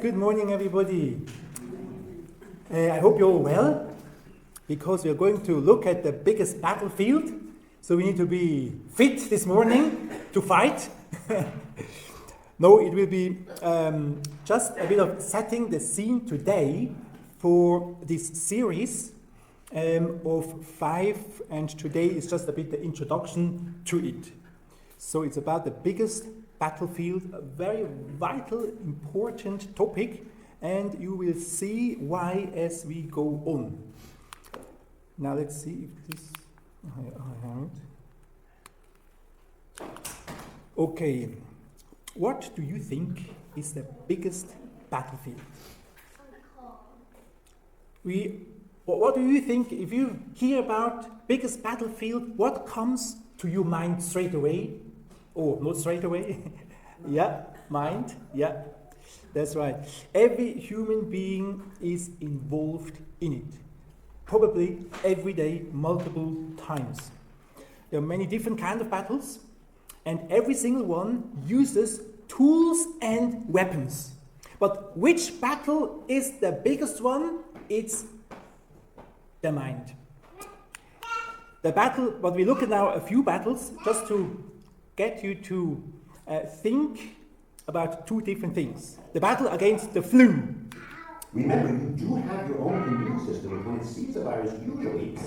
good morning, everybody. I hope you're all well, because we are going to look at the biggest battlefield. So we need to be fit this morning to fight. No, it will be just a bit of setting the scene today for this series of 5, and today is just a bit the introduction to it. So it's about the biggest battlefield, a very vital, important topic, and you will see why as we go on. Now let's see if this... I have it. Okay, what do you think is the biggest battlefield? What do you think, if you hear about biggest battlefield, what comes to your mind straight away? Oh, not straight away. Yeah, mind. Yeah, that's right. Every human being is involved in it. Probably every day, multiple times. There are many different kinds of battles, and every single one uses tools and weapons. But which battle is the biggest one? It's the mind. The battle, but we look at now a few battles just to get you to think about two different things. The battle against the flu. Remember, you do have your own immune system, and when it sees a virus, usually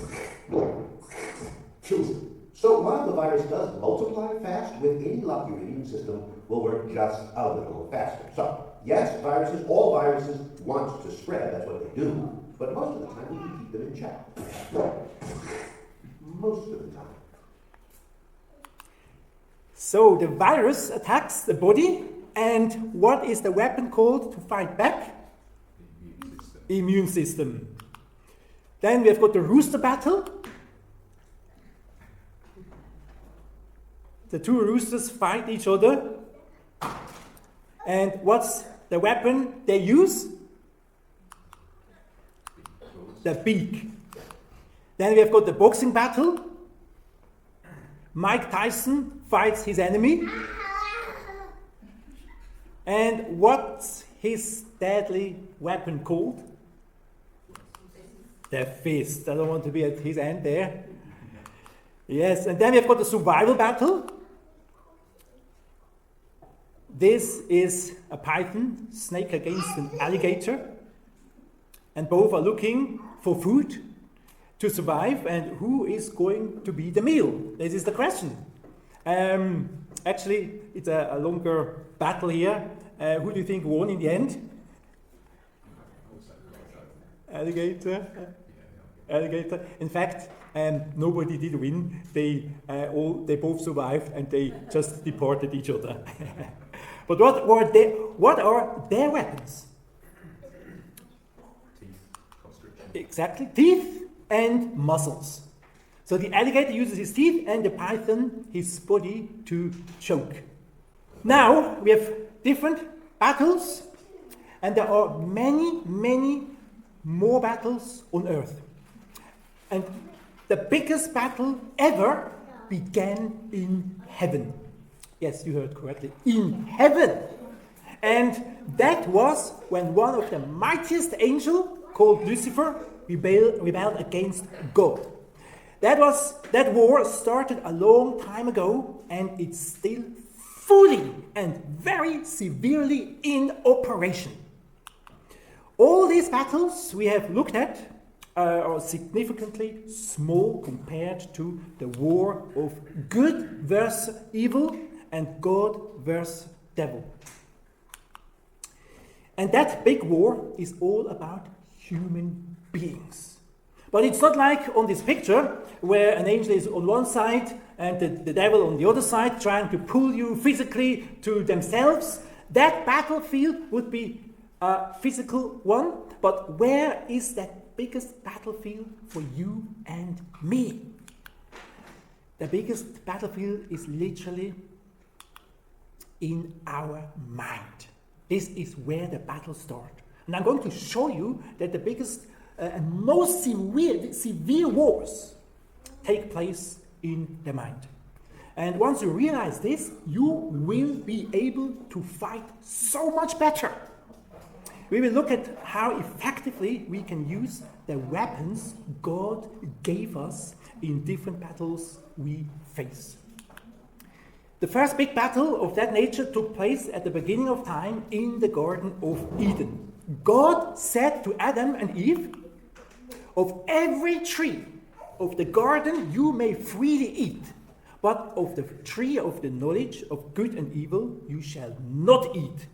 kills it. So while the virus does multiply fast, with any luck, your immune system will work just a little faster. So, yes, all viruses want to spread, that's what they do, but most of the time we can keep them in check. Most of the time. So the virus attacks the body, and what is the weapon called to fight back? Immune system. Then we have got the rooster battle. The two roosters fight each other. And what's the weapon they use? The beak. Then we have got the boxing battle. Mike Tyson fights his enemy. And what's his deadly weapon called? The fist. I don't want to be at his end there. Yes, and then we've got the survival battle. This is a python, snake against an alligator. And both are looking for food to survive, and who is going to be the meal? This is the question. Actually, it's a longer battle here. Who do you think won in the end? Alligator. Alligator. In fact, nobody did win. They both survived, and they just deported each other. But what are their weapons? Exactly, teeth and muscles. So the alligator uses his teeth, and the python his body to choke. Now we have different battles, and there are many, many more battles on Earth. And the biggest battle ever began in heaven. Yes, you heard correctly, in heaven. And that was when one of the mightiest angels, called Lucifer, rebelled against God. That war started a long time ago, and it's still fully and very severely in operation. All these battles we have looked at are significantly small compared to the war of good versus evil and God versus devil. And that big war is all about human beings. But it's not like on this picture where an angel is on one side and the devil on the other side trying to pull you physically to themselves. That battlefield would be a physical one, but where is that biggest battlefield for you and me? The biggest battlefield is literally in our mind. This is where the battle starts. And I'm going to show you that the biggest and most severe wars take place in the mind. And once you realize this, you will be able to fight so much better. we will look at how effectively we can use the weapons God gave us in different battles we face. The first big battle of that nature took place at the beginning of time in the Garden of Eden. God said to Adam and Eve, "Of every tree of the garden you may freely eat, but of the tree of the knowledge of good and evil you shall not eat.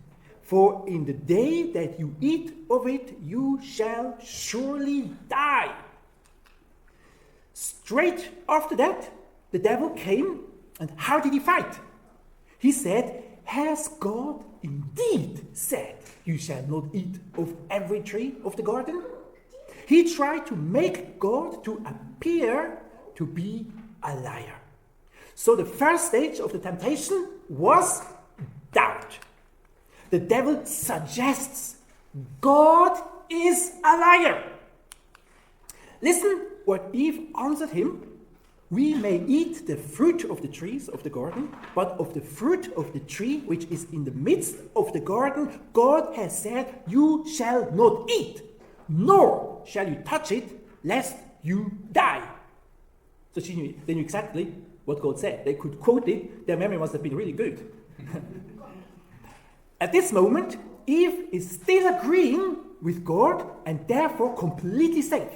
For in the day that you eat of it, you shall surely die." Straight after that, the devil came, and how did he fight? He said, "Has God indeed said, you shall not eat of every tree of the garden?" He tried to make God to appear to be a liar. So the first stage of the temptation was doubt. The devil suggests God is a liar. Listen what Eve answered him. "We may eat the fruit of the trees of the garden, but of the fruit of the tree which is in the midst of the garden, God has said, you shall not eat, nor shall you touch it, lest you die." So they knew exactly what God said. They could quote it. Their memory must have been really good. At this moment, Eve is still agreeing with God and therefore completely safe.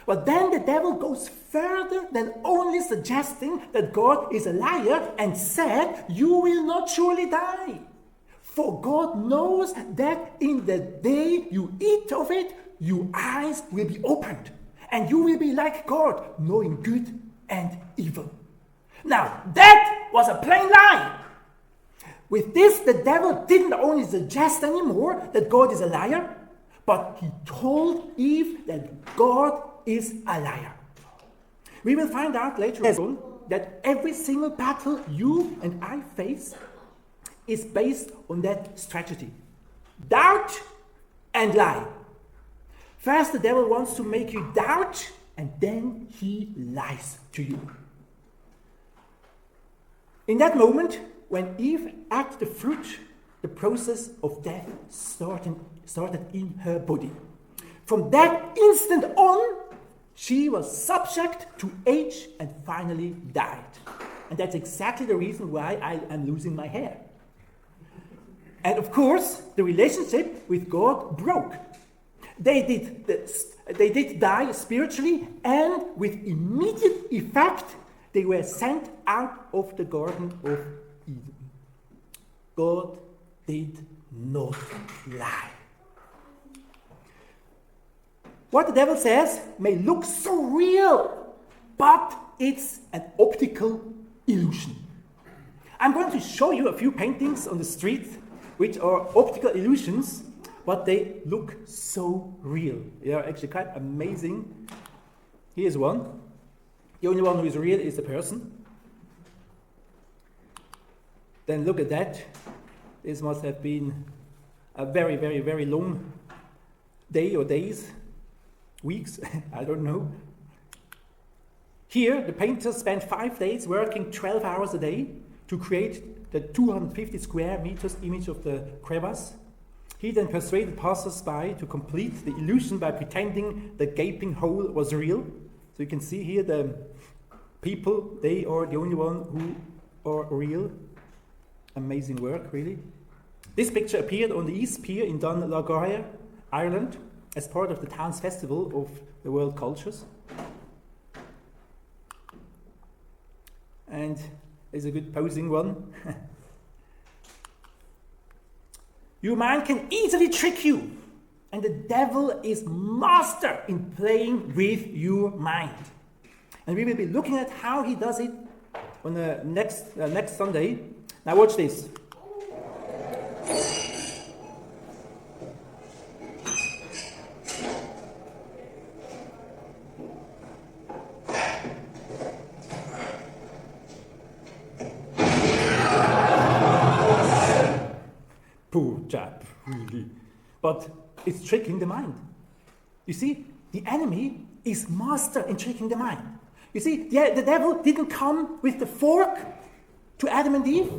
But then the devil goes further than only suggesting that God is a liar and said, "You will not surely die. For God knows that in the day you eat of it, your eyes will be opened, and you will be like God, knowing good and evil." Now, that was a plain lie. With this, the devil didn't only suggest anymore that God is a liar, but he told Eve that God is a liar. We will find out later on that every single battle you and I face is based on that strategy. Doubt and lie. First, the devil wants to make you doubt, and then he lies to you. In that moment, when Eve ate the fruit, the process of death started in her body. From that instant on, she was subject to age and finally died. And that's exactly the reason why I am losing my hair. And of course, the relationship with God broke. They did die spiritually, and with immediate effect, they were sent out of the Garden of Eden. God did not lie. What the devil says may look so real, but it's an optical illusion. I'm going to show you a few paintings on the street which are optical illusions, but they look so real. They are actually quite amazing. Here's one. The only one who is real is the person. Then look at that. This must have been a very, very, very long day or days, weeks, I don't know. Here, the painter spent 5 days working 12 hours a day to create the 250 square meters image of the crevasse. He then persuaded passers-by to complete the illusion by pretending the gaping hole was real. So you can see here the people, they are the only one who are real. Amazing work, really. This picture appeared on the East Pier in Donegal, Ireland, as part of the town's festival of the world cultures. And there's a good posing one. Your mind can easily trick you, and the devil is master in playing with your mind. And we will be looking at how he does it on the next Sunday. Now watch this. Poor chap, really. But it's tricking the mind. You see, the enemy is master in tricking the mind. You see, the devil didn't come with the fork to Adam and Eve.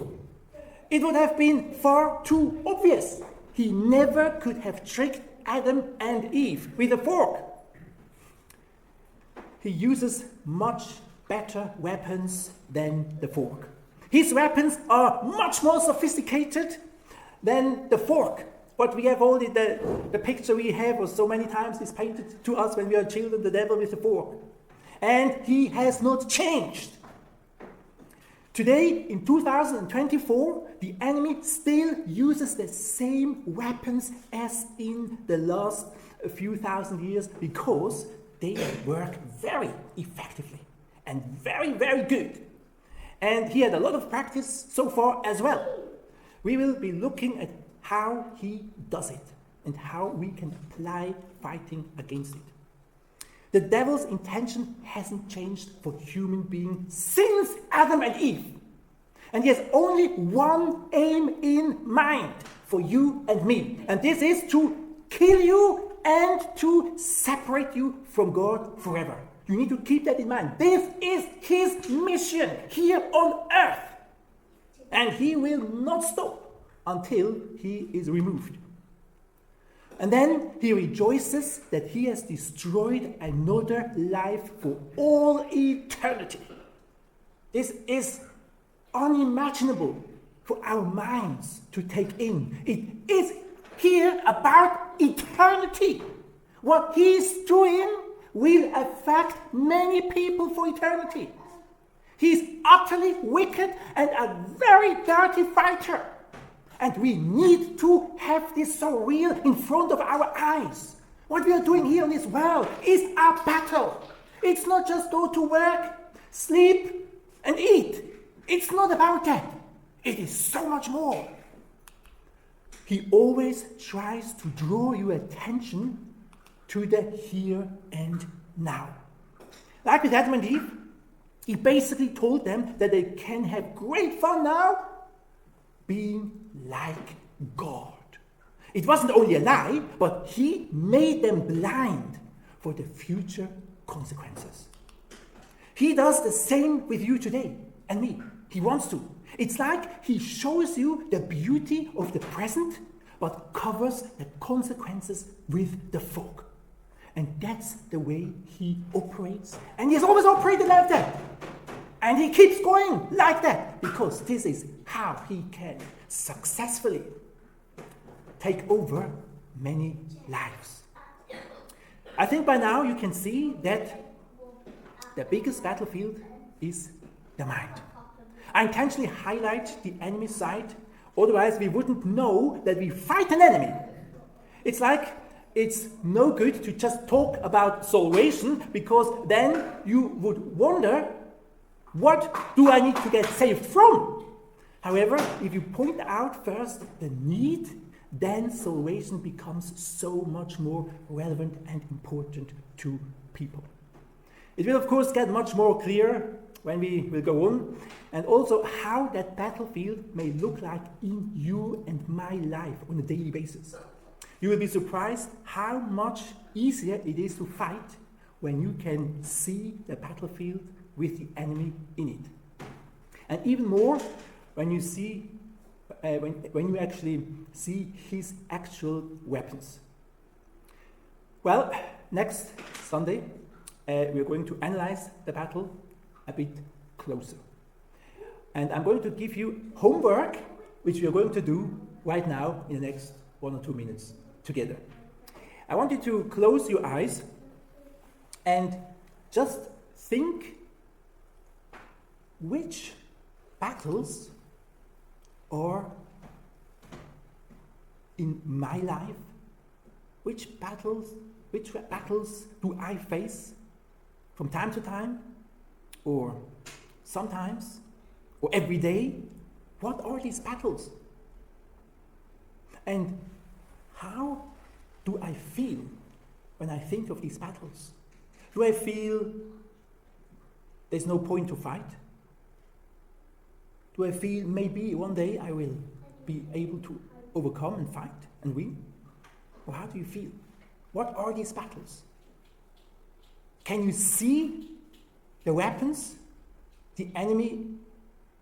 It would have been far too obvious. he never could have tricked Adam and Eve with a fork. He uses much better weapons than the fork. His weapons are much more sophisticated than the fork. What we have already, the picture we have, or so many times is painted to us when we are children, the devil with a fork. And he has not changed. Today, in 2024, the enemy still uses the same weapons as in the last few thousand years because they work very effectively and very, very good. And he had a lot of practice so far as well. We will be looking at how he does it and how we can apply fighting against it. The devil's intention hasn't changed for human beings since Adam and Eve. And he has only one aim in mind for you and me. And this is to kill you and to separate you from God forever. You need to keep that in mind. This is his mission here on earth. And he will not stop until he is removed. And then he rejoices that he has destroyed another life for all eternity. This is unimaginable for our minds to take in. It is here about eternity. What he's doing will affect many people for eternity. He's utterly wicked and a very dirty fighter. And we need to have this so real in front of our eyes. What we are doing here in this world is a battle. It's not just go to work, sleep, and eat. It's not about that. It is so much more. He always tries to draw your attention to the here and now. Like with Adam and Eve, he basically told them that they can have great fun now being like God. It wasn't only a lie, but he made them blind for the future consequences. He does the same with you today and me. He wants to. It's like he shows you the beauty of the present, but covers the consequences with the fog. And that's the way he operates. And he has always operated like that. And he keeps going like that, because this is how he can successfully take over many lives. I think by now you can see that the biggest battlefield is the mind. I intentionally highlight the enemy side, otherwise we wouldn't know that we fight an enemy. It's like it's no good to just talk about salvation, because then you would wonder, what do I need to get saved from? However, if you point out first the need, then salvation becomes so much more relevant and important to people. It will of course get much more clear when we will go on, and also how that battlefield may look like in you and my life on a daily basis. You will be surprised how much easier it is to fight when you can see the battlefield with the enemy in it. And even more when you see, when you actually see his actual weapons. Well, next Sunday, we're going to analyze the battle a bit closer. And I'm going to give you homework, which we are going to do right now in the next 1 or 2 minutes together. I want you to close your eyes and just think which battles are in my life, which battles do I face from time to time, or sometimes, or every day? What are these battles? And how do I feel when I think of these battles? Do I feel there's no point to fight? Do I feel maybe one day I will be able to overcome and fight and win? Or how do you feel? What are these battles? Can you see the weapons the enemy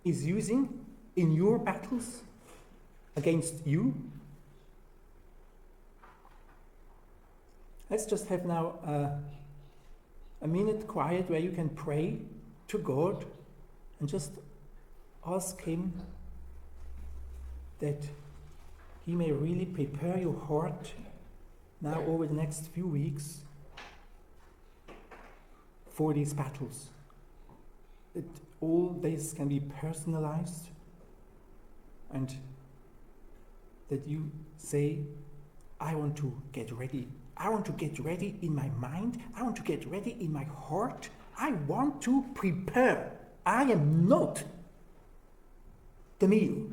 is using in your battles against you? Let's just have now a minute quiet where you can pray to God and just ask Him that He may really prepare your heart now over the next few weeks for these battles. That all this can be personalized and that you say, I want to get ready. I want to get ready in my mind. I want to get ready in my heart. I want to prepare. I am not the meal.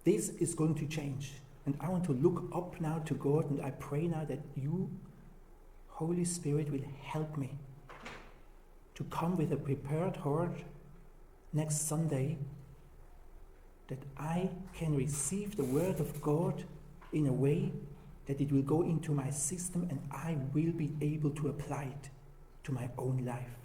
This is going to change. And I want to look up now to God, and I pray now that you, Holy Spirit, will help me to come with a prepared heart next Sunday, that I can receive the Word of God in a way that it will go into my system and I will be able to apply it to my own life.